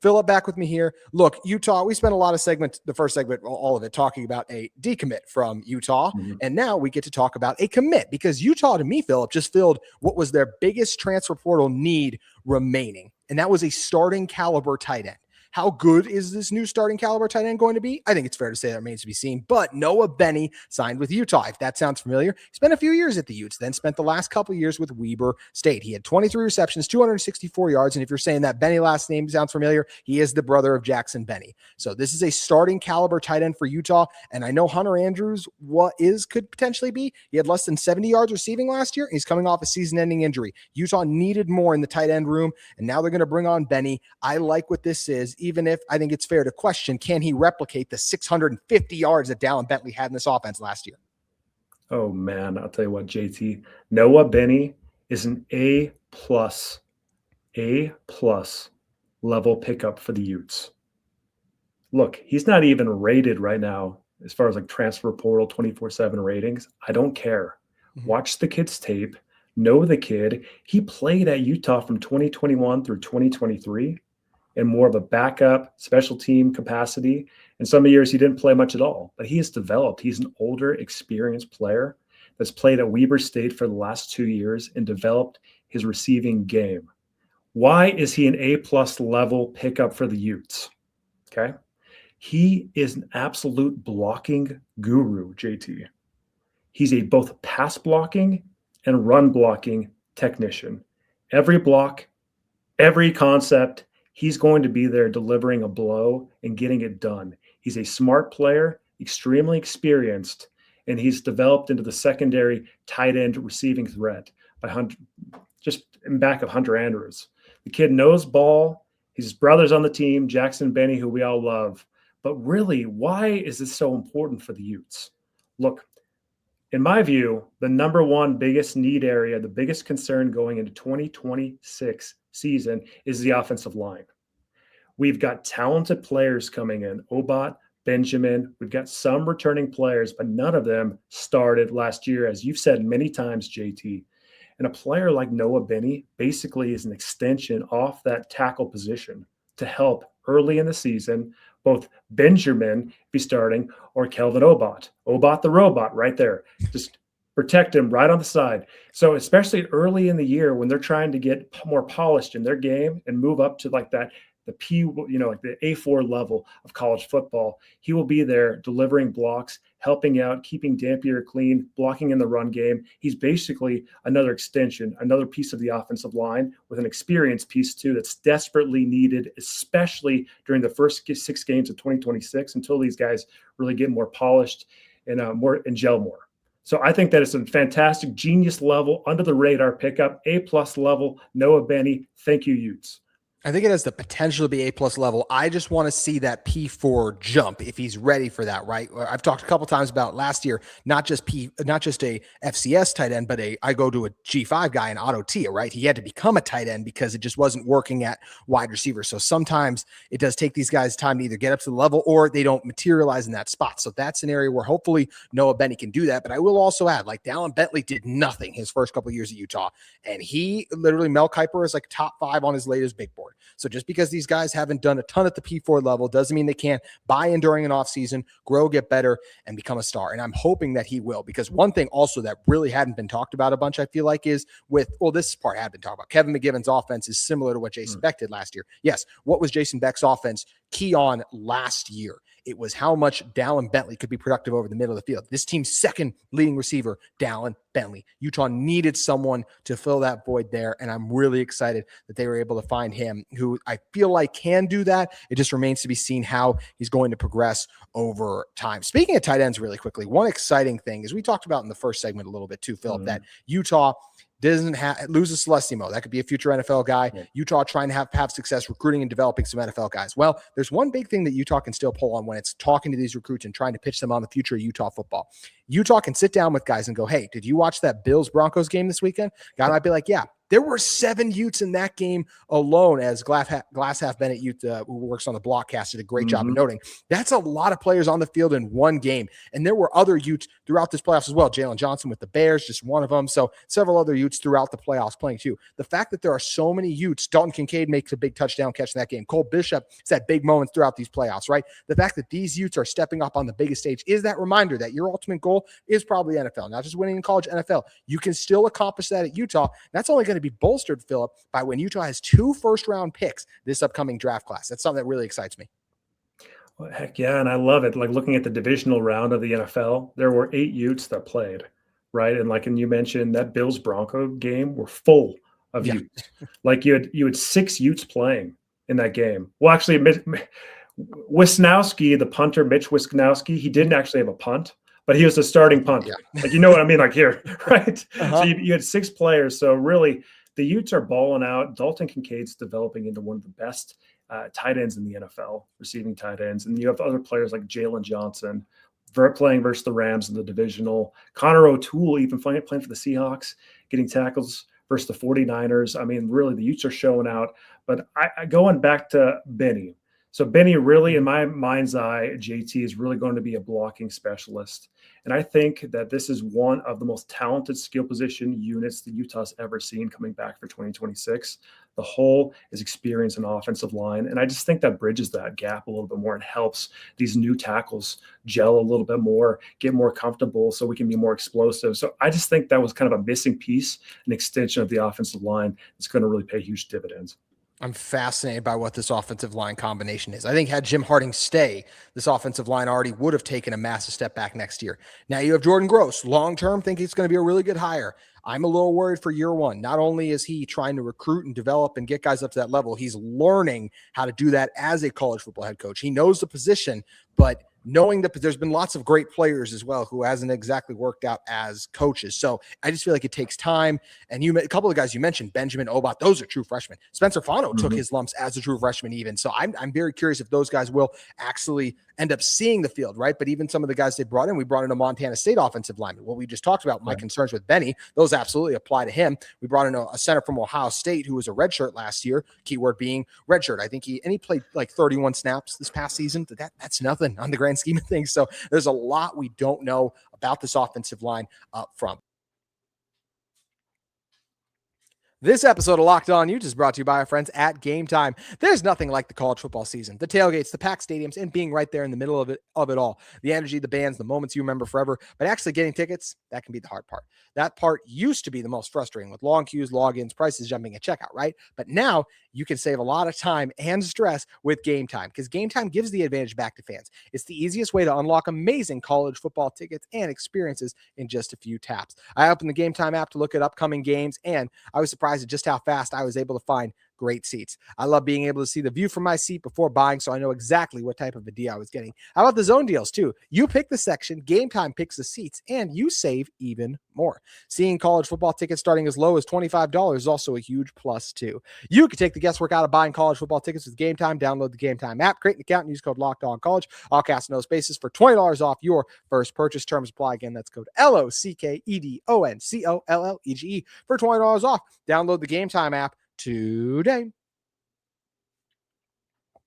Philip back with me here. Look, Utah, we spent a lot of segments, the first segment, all of it, talking about a decommit from Utah. And now we get to talk about a commit, because Utah, to me, Philip, just filled what was their biggest transfer portal need remaining. And that was a starting caliber tight end. How good is this new starting caliber tight end going to be? I think it's fair to say that remains to be seen. But Noah Bennee signed with Utah. If that sounds familiar, he spent a few years at the Utes, then spent the last couple of years with Weber State. He had 23 receptions, 264 yards. And if you're saying that Bennee last name sounds familiar, he is the brother of Jackson Bennee. So this is a starting caliber tight end for Utah. And I know Hunter Andrews, could potentially be. He had less than 70 yards receiving last year. He's coming off a season-ending injury. Utah needed more in the tight end room, and now they're going to bring on Bennee. I like what this is, even if I think it's fair to question, can he replicate the 650 yards that Dallin Bentley had in this offense last year? Oh, man, I'll tell you what, JT. Noah Bennee is an A+ level pickup for the Utes. Look, he's not even rated right now as far as like transfer portal 24/7 ratings. I don't care. Watch the kid's tape. Know the kid. He played at Utah from 2021 through 2023 in more of a backup special team capacity. In some years, he didn't play much at all, but he has developed. He's an older, experienced player that's played at Weber State for the last 2 years and developed his receiving game. Why is he an A+ level pickup for the Utes? Okay. He is an absolute blocking guru, JT. He's a both pass blocking and run blocking technician. Every block, every concept, he's going to be there delivering a blow and getting it done. He's a smart player, extremely experienced, and he's developed into the secondary tight end receiving threat by Hunter, just in back of Hunter Andrews. The kid knows ball. His brother's on the team, Jackson Bennee, who we all love. But really, why is this so important for the Utes? Look, in my view, the number one biggest need area, the biggest concern going into 2026 season is the offensive line. We've got talented players coming in, Obot, Benjamin. We've got some returning players, but none of them started last year, as you've said many times, JT. And a player like Noah Bennee basically is an extension off that tackle position to help early in the season, both Benjamin, if he's starting, or Kelvin Obot. Obot the robot right there. Just protect him right on the side. So especially early in the year when they're trying to get more polished in their game and move up to like that, like the A4 level of college football, he will be there delivering blocks, helping out, keeping Dampier clean, blocking in the run game. He's basically another extension, another piece of the offensive line with an experienced piece too that's desperately needed, especially during the first 6 games of 2026 until these guys really get more polished and gel more. So I think that it's a fantastic, genius level, under the radar pickup, A+ level, Noah Bennee. Thank you, Utes. I think it has the potential to be A+ level. I just want to see that P4 jump if he's ready for that, right? I've talked a couple times about last year, not just a FCS tight end, but I go to a G5 guy in Otto Tia, right? He had to become a tight end because it just wasn't working at wide receiver. So sometimes it does take these guys time to either get up to the level or they don't materialize in that spot. So that's an area where hopefully Noah Bennee can do that. But I will also add, like, Dallin Bentley did nothing his first couple of years at Utah. And he literally, Mel Kiper is like top 5 on his latest big board. So just because these guys haven't done a ton at the P4 level doesn't mean they can't buy in during an offseason, grow, get better, and become a star. And I'm hoping that he will, because one thing also that really hadn't been talked about a bunch, I feel like, is this part had been talked about. Kevin McGivern's offense is similar to what Jason Beck did last year. Yes, what was Jason Beck's offense key on last year? It was how much Dallin Bentley could be productive over the middle of the field. This team's second leading receiver, Dallin Bentley. Utah needed someone to fill that void there, and I'm really excited that they were able to find him, who I feel like can do that. It just remains to be seen how he's going to progress over time. Speaking of tight ends really quickly, one exciting thing is we talked about in the first segment a little bit too, Philip, that Utah loses Celestimo. That could be a future NFL guy. Yeah. Utah trying to have success recruiting and developing some NFL guys. Well, there's one big thing that Utah can still pull on when it's talking to these recruits and trying to pitch them on the future of Utah football. Utah can sit down with guys and go, hey, did you watch that Bills-Broncos game this weekend? Guy might be like, yeah. There were 7 Utes in that game alone, as Glass Half Bennett Ute, who works on the Blockcast, did a great job of noting. That's a lot of players on the field in one game. And there were other Utes throughout this playoffs as well. Jalen Johnson with the Bears, just one of them. So several other Utes throughout the playoffs playing too. The fact that there are so many Utes, Dalton Kincaid makes a big touchdown catch in that game. Cole Bishop has had big moments throughout these playoffs, right? The fact that these Utes are stepping up on the biggest stage is that reminder that your ultimate goal is probably NFL, not just winning in college, NFL. You can still accomplish that at Utah. That's only going to be bolstered, Philip, by when Utah has 2 first-round picks this upcoming draft class. That's something that really excites me. Well, heck yeah, and I love it. Like looking at the divisional round of the NFL, there were 8 Utes that played, right? And you mentioned that Bills-Bronco game were full of Utes. Like you had 6 Utes playing in that game. Well, actually, Wisnowski, the punter, Mitch Wisnowski, he didn't actually have a punt, but he was the starting punter. Like, you know what I mean? Like here, right? So you had 6 players. So really, the Utes are balling out. Dalton Kincaid's developing into one of the best tight ends in the NFL, receiving tight ends. And you have other players like Jalen Johnson playing versus the Rams in the divisional. Connor O'Toole even playing for the Seahawks, getting tackles versus the 49ers. I mean, really, the Utes are showing out. But going back to Bennee. So Bennee really, in my mind's eye, JT is really going to be a blocking specialist. And I think that this is one of the most talented skill position units that Utah's ever seen coming back for 2026. The whole is experience in offensive line. And I just think that bridges that gap a little bit more and helps these new tackles gel a little bit more, get more comfortable so we can be more explosive. So I just think that was kind of a missing piece, an extension of the offensive line that's going to really pay huge dividends. I'm fascinated by what this offensive line combination is. I think had Jim Harding stay, this offensive line already would have taken a massive step back next year. Now you have Jordan Gross. Long-term, think he's going to be a really good hire. I'm a little worried for year one. Not only is he trying to recruit and develop and get guys up to that level, he's learning how to do that as a college football head coach. He knows the position, but knowing that there's been lots of great players as well who hasn't exactly worked out as coaches. So I just feel like it takes time. And a couple of guys you mentioned, Benjamin Obot, those are true freshmen. Spencer Fano took his lumps as a true freshman even. So I'm very curious if those guys will actually end up seeing the field, right? But even some of the guys they brought in, we brought in a Montana State offensive lineman. What we just talked about, my concerns with Bennee, those absolutely apply to him. We brought in a center from Ohio State who was a redshirt last year, keyword being redshirt. I think he played like 31 snaps this past season. That's nothing on the grand scheme of things. So there's a lot we don't know about this offensive line up front. This episode of Locked On Utes is brought to you by our friends at Gametime. There's nothing like the college football season, the tailgates, the packed stadiums, and being right there in the middle of it all. The energy, the bands, the moments you remember forever. But actually getting tickets, that can be the hard part. That part used to be the most frustrating with long queues, logins, prices jumping at checkout, right? But now you can save a lot of time and stress with Gametime because Gametime gives the advantage back to fans. It's the easiest way to unlock amazing college football tickets and experiences in just a few taps. I opened the Gametime app to look at upcoming games, and I was surprised at just how fast I was able to find great seats. I love being able to see the view from my seat before buying, so I know exactly what type of a deal I was getting. How about the zone deals too? You pick the section, Gametime picks the seats, and you save even more. Seeing college football tickets starting as low as $25 is also a huge plus too. You can take the guesswork out of buying college football tickets with Gametime. Download the Gametime app, create an account, and use code LOCKEDONCollege, all caps no spaces, for $20 off your first purchase. Terms apply. Again, that's code LOCKEDONCOLLEGE for $20 off. Download the Gametime app today.